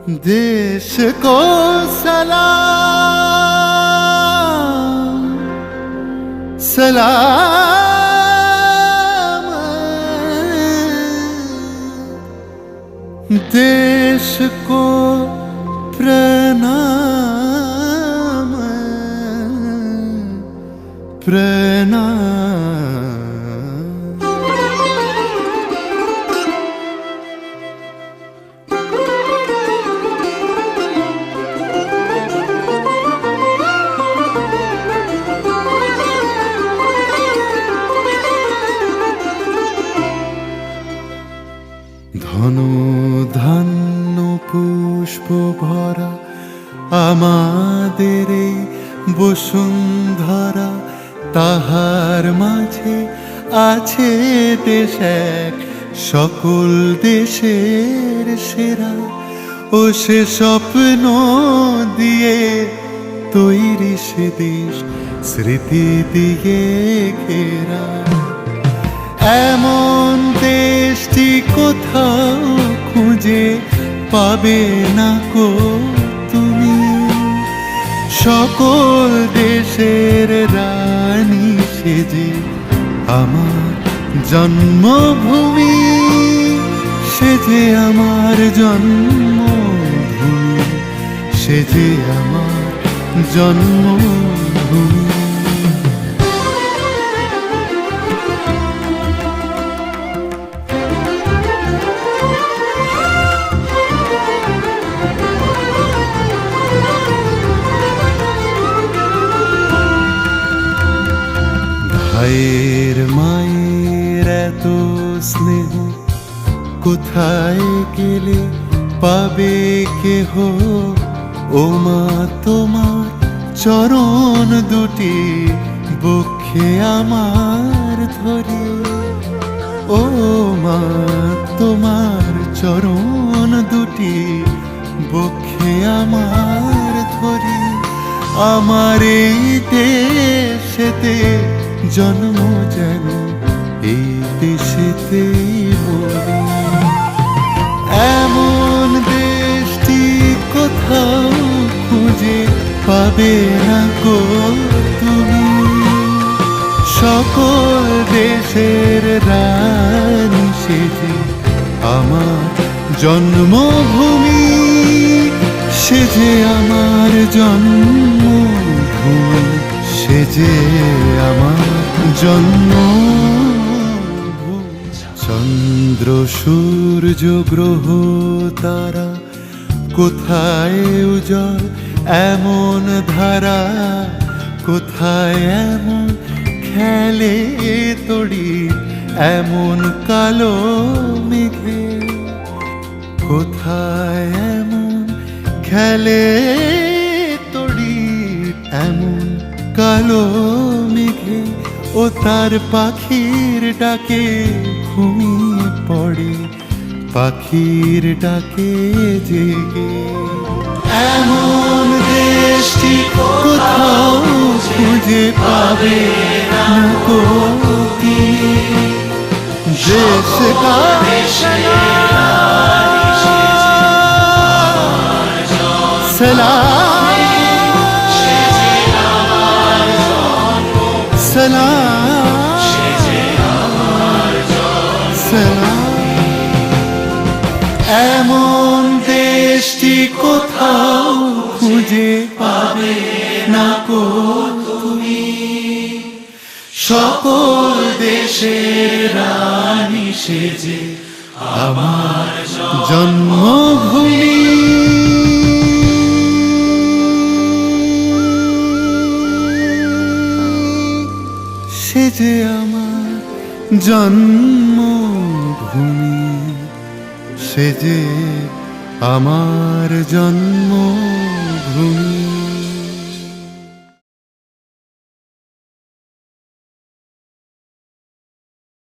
देश को सलाम सलाम, देश को प्रणाम प्रणाम। ধন ধান্য পুষ্প ভরা আমাদের এই বসুন্ধরা, তাহার মাঝে আছে দেশ এক সকল দেশের সেরা। ও সে স্বপ্ন দিয়ে তৈরি সে দেশ স্মৃতি দিয়ে ঘেরা। এমন দেশটি কোথাও খুঁজে পাবে না কো তুমি, সকল দেশের রানী সেজে আমার জন্মভূমি, সেজে আমার জন্মভূমি, সেজে আমার জন্মভূমি। ভাইয়ের মায়ের এত স্নেহ কোথায় গেলে পাবে কেহ, ও মা তোমার চরণ দুটি বক্ষে আমার ধরে। ও মা তোমার চরণ দুটি বক্ষে আমার ধরে। আমার এই দেশেতে জন্ম যেন এই দেশেতেই মরি। এমন দেশটি কোথাও খুঁজে পাবে না গো তুমি, সকল দেশের রানী সেজে আমার জন্মভূমি, সেজে আমার জন্মভূমি, সেজে আমার জন্মভূমি। চন্দ্র সূর্য গ্রহ তারা কোথায় উজ্জ্বল এমন ধারা, কোথায় এমন খেলে তড়ি এমন কালো মেঘে, কোথায় এমন খেলে তড়ি এমন কালো মেঘে। ও তার পাখির ডাকে ঘুমিয়ে পড়ে, পাখির ডাকে জেগে। এমন দেশটি কোথাও খুঁজে পাবে না গো তুমি, দেশ কা सलाम सलाम सलाम। এমন দেশটি কোথাও খুঁজে পাবে না কো তুমি, সকল দেশের রানী সেজে আমার জন্মভূমি, সেজে আমার জন্মভূমি, সেজে আমার জন্মভূমি।